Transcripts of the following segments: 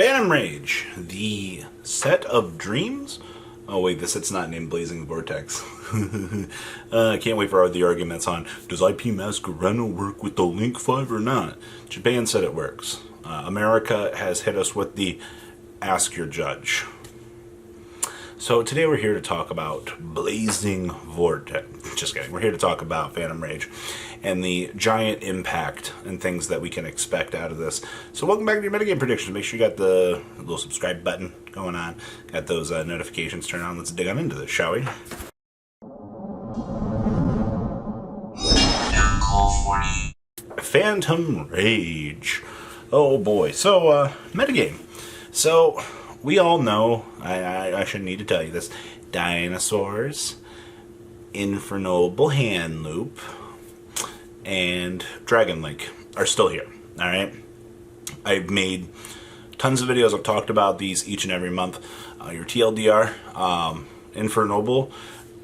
Phantom Rage, the set of dreams? Oh wait, this set's not named Blazing Vortex. Can't wait for the arguments on, does IP Masquerano work with the Link 5 or not? Japan said it works. America has hit us with the Ask Your Judge. So today we're here to talk about Blazing Vortex. Just kidding. We're here to talk about Phantom Rage and the giant impact and things that we can expect out of this. So welcome back to your metagame predictions. Make sure you got the little subscribe button going on. Got those notifications turned on. Let's dig on into this, shall we? Phantom Rage. Oh boy. So, metagame. So, we all know, I shouldn't need to tell you this, dinosaurs, Infernoble Hand Loop, and Dragon Link are still here. Alright? I've made tons of videos. I've talked about these each and every month. Your TLDR, Infernoble,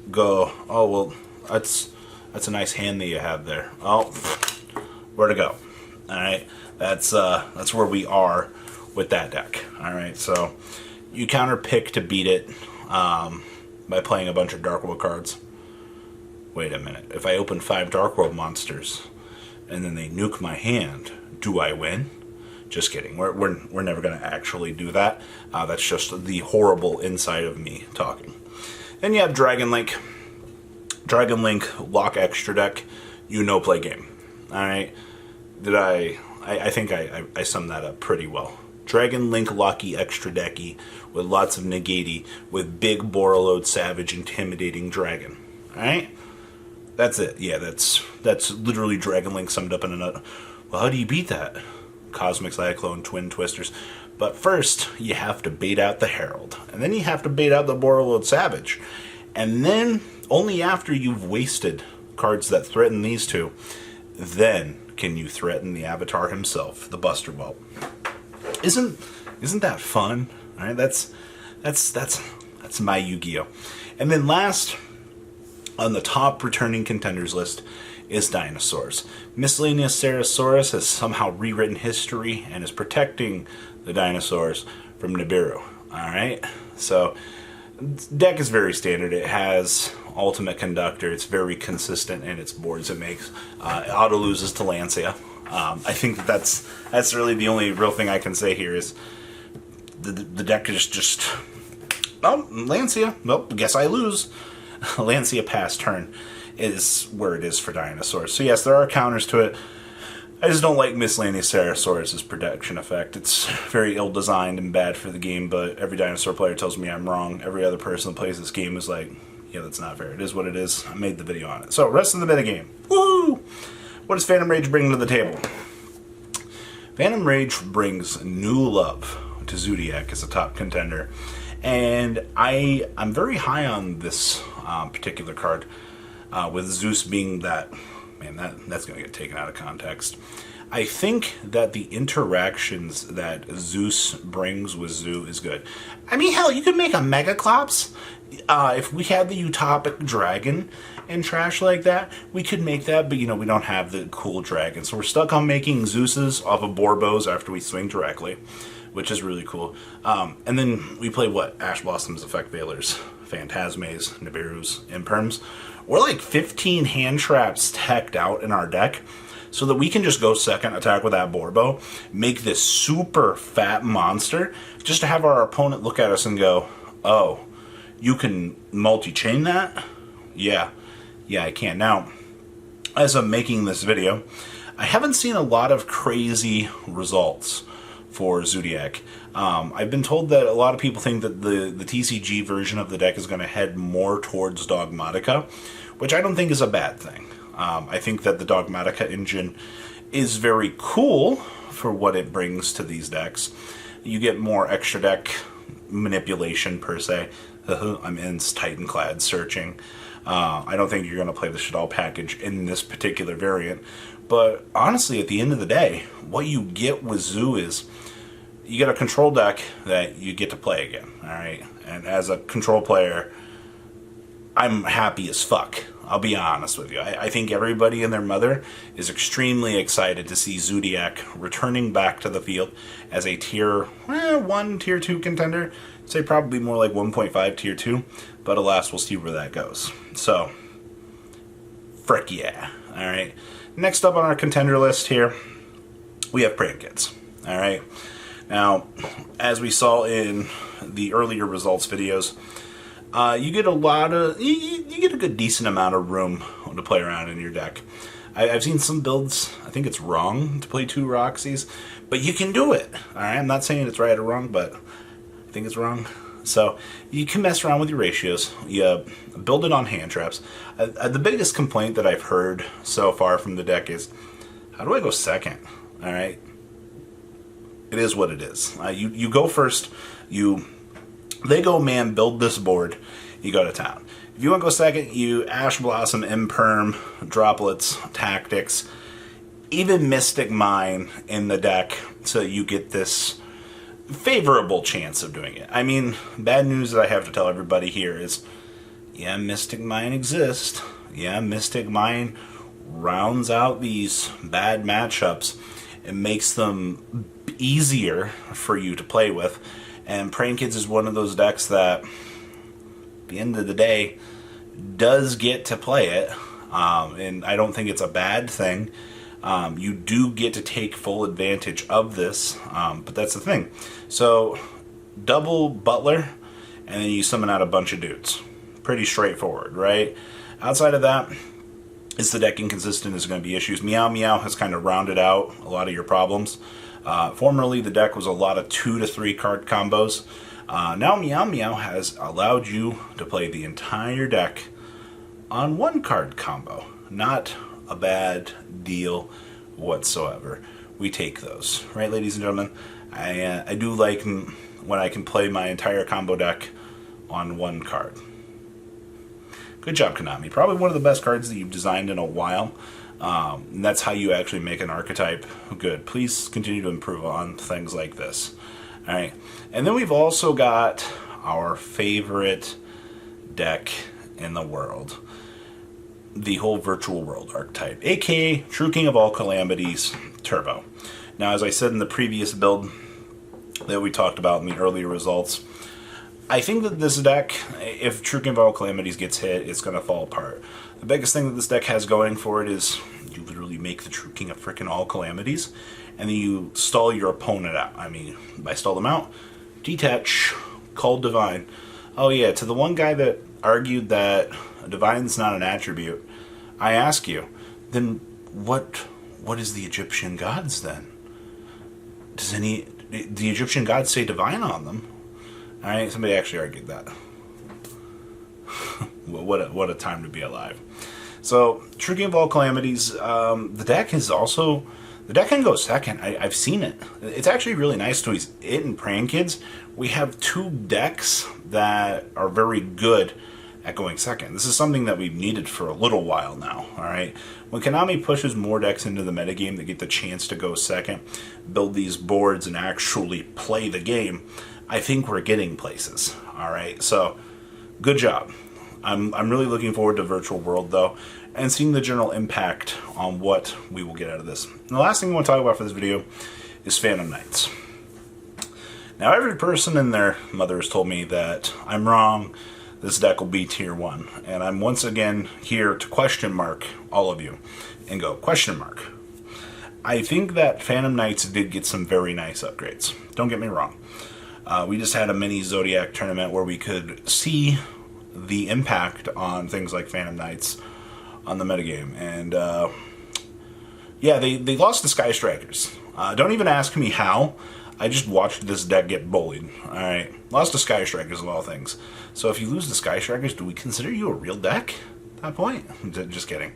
go, oh, well, that's a nice hand that you have there. Oh, where to go? Alright? That's where we are with that deck. Alright, so you counter pick to beat it by playing a bunch of Dark World cards. Wait a minute. If I open 5 Dark World monsters and then they nuke my hand, do I win? Just kidding. We're never going to actually do that. That's just the horrible inside of me talking. Then you have Dragon Link. Dragon Link, lock extra deck, play game. Alright? I think I summed that up pretty well. Dragon Link Locky Extra Decky with lots of negati with big Borreload Savage Intimidating Dragon. Alright? That's it. Yeah, that's literally Dragon Link summed up in a nut. Well, how do you beat that? Cosmic Cyclone, Twin Twisters. But first, you have to bait out the Herald. And then you have to bait out the Borreload Savage. And then, only after you've wasted cards that threaten these two, then can you threaten the Avatar himself, the Buster Whelp. Isn't that fun? All right, that's my Yu-Gi-Oh. And then last on the top returning contenders list is dinosaurs. Miscellaneous Sarasaurus has somehow rewritten history and is protecting the dinosaurs from Nibiru. All right, so deck is very standard. It has Ultimate Conductor. It's very consistent in its boards it makes. Auto loses to Lancia. I think that's really the only real thing I can say here is the deck is just oh, Lancia. Nope, guess I lose. Lancia past turn is where it is for dinosaurs. So yes, there are counters to it. I just don't like Miscellaneous Sarasaurus' protection effect. It's very ill-designed and bad for the game, but every dinosaur player tells me I'm wrong. Every other person that plays this game is like, yeah, that's not fair. It is what it is. I made the video on it. So, rest of the metagame. Woo! What does Phantom Rage bring to the table? Phantom Rage brings new love to Zoodiac as a top contender. And I'm very high on this particular card, with Zeus being that... Man, that's going to get taken out of context. I think that the interactions that Zeus brings with Zoo is good. I mean, hell, you could make a Megaclops. If we had the Utopic Dragon and trash like that, we could make that, but, we don't have the cool dragon. So we're stuck on making Zeus's off of Borbos after we swing directly, which is really cool. And then we play, Ash Blossom's, Effect Veilers, Phantasmes, Nibiru's, Imperms. We're like 15 hand traps teched out in our deck so that we can just go second attack with that Borbo, make this super fat monster, just to have our opponent look at us and go, oh, you can multi-chain that? Yeah, I can. Now, as I'm making this video, I haven't seen a lot of crazy results for Zoodiac. I've been told that a lot of people think that the TCG version of the deck is going to head more towards Dogmatika, which I don't think is a bad thing. I think that the Dogmatika engine is very cool for what it brings to these decks. You get more extra deck manipulation, per se. I'm in Titanclad searching. I don't think you're going to play the Shadal package in this particular variant. But honestly, at the end of the day, what you get with Zoo is you get a control deck that you get to play again. All right, and as a control player, I'm happy as fuck. I'll be honest with you. I think everybody and their mother is extremely excited to see Zoodiac returning back to the field as a tier 1, tier 2 contender. I'd say probably more like 1.5 tier 2, but alas, we'll see where that goes. So, frick yeah. Alright, next up on our contender list here, we have Prank Kids. Alright, now, as we saw in the earlier results videos, you get you get a good decent amount of room to play around in your deck. I've seen some builds, I think it's wrong to play 2 Roxys, but you can do it. Alright, I'm not saying it's right or wrong, but I think it's wrong. So, you can mess around with your ratios. You build it on hand traps. The biggest complaint that I've heard so far from the deck is, how do I go second? Alright? It is what it is. You go first, they go, man, build this board, you go to town. If you want to go second, you Ash Blossom, Imperm, Droplets, Tactics, even Mystic Mine in the deck, so you get this favorable chance of doing it. I mean, bad news that I have to tell everybody here is, yeah, Mystic Mine exists. Yeah, Mystic Mine rounds out these bad matchups and makes them easier for you to play with. And Prank Kids is one of those decks that, at the end of the day, does get to play it. And I don't think it's a bad thing. You do get to take full advantage of this, but that's the thing. So, double Butler, and then you summon out a bunch of dudes. Pretty straightforward, right? Outside of that, is the deck inconsistent? Is going to be issues? Meow Meow has kind of rounded out a lot of your problems. Formerly, the deck was a lot of 2 to 3 card combos. Now, Meow Meow has allowed you to play the entire deck on 1 card combo. Not a bad deal whatsoever. We take those, right, ladies and gentlemen? I do like when I can play my entire combo deck on 1 card. Good job, Konami. Probably one of the best cards that you've designed in a while. And that's how you actually make an archetype good. Please continue to improve on things like this. Alright, and then we've also got our favorite deck in the world. The whole virtual world archetype, aka True King of All Calamities Turbo. Now, as I said in the previous build that we talked about in the earlier results, I think that this deck, if True King of All Calamities gets hit, it's going to fall apart. The biggest thing that this deck has going for it is you literally make the True King of frickin' All Calamities, and then you stall your opponent out. I mean, by stall them out, detach, call Divine. Oh yeah, to the one guy that argued that Divine's not an attribute, I ask you, then what is the Egyptian gods then? Does the Egyptian gods say Divine on them? Alright, somebody actually argued that. What a time to be alive. So, True King of All Calamities, the deck can go second. I've seen it. It's actually really nice to it in Prank Kids. We have 2 decks that are very good at going second. This is something that we've needed for a little while now, alright? When Konami pushes more decks into the metagame that get the chance to go second, build these boards, and actually play the game, I think we're getting places, alright? So, good job. I'm really looking forward to Virtual World, though, and seeing the general impact on what we will get out of this. And the last thing I want to talk about for this video is Phantom Knights. Now, every person and their mother has told me that I'm wrong, this deck will be tier 1, and I'm once again here to question mark all of you and go, question mark. I think that Phantom Knights did get some very nice upgrades. Don't get me wrong. We just had a mini Zoodiac tournament where we could see the impact on things like Phantom Knights on the metagame. And, yeah, they lost to Sky Strikers. Don't even ask me how. I just watched this deck get bullied. Alright, lost to Sky Strikers of all things. So if you lose to Sky Strikers, do we consider you a real deck at that point? Just kidding.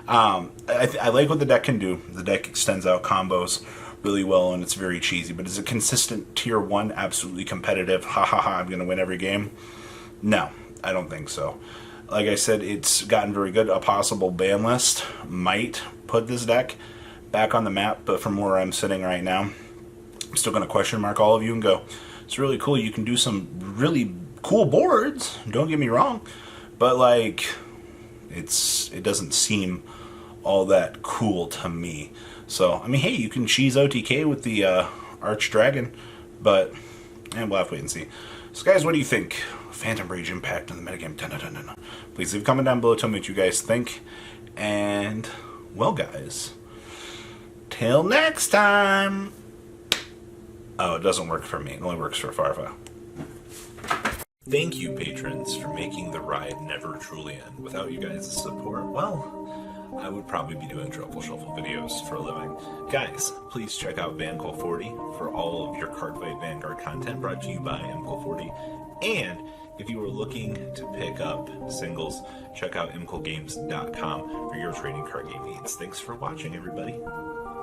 I like what the deck can do. The deck extends out combos really well, and it's very cheesy. But is it consistent tier 1, absolutely competitive? Ha ha ha, I'm going to win every game? No, I don't think so. Like I said, it's gotten very good. A possible ban list might put this deck back on the map, but from where I'm sitting right now, I'm still going to question mark all of you and go, it's really cool. You can do some really cool boards, don't get me wrong, but like, it doesn't seem all that cool to me. So, I mean, hey, you can cheese OTK with the Arch Dragon, but we'll have to wait and see. So, guys, what do you think? Phantom Rage impact on the metagame. Dun, dun, dun, dun, dun. Please leave a comment down below. Tell me what you guys think. And, well, guys, till next time. Oh, it doesn't work for me. It only works for Farva. Thank you, patrons, for making the ride never truly end. Without you guys' support, well, I would probably be doing Truffle Shuffle videos for a living. Guys, please check out VanCall40 for all of your Cardfight Vanguard content brought to you by MCall40. And if you are looking to pick up singles, check out mcallgames.com for your trading card game needs. Thanks for watching, everybody.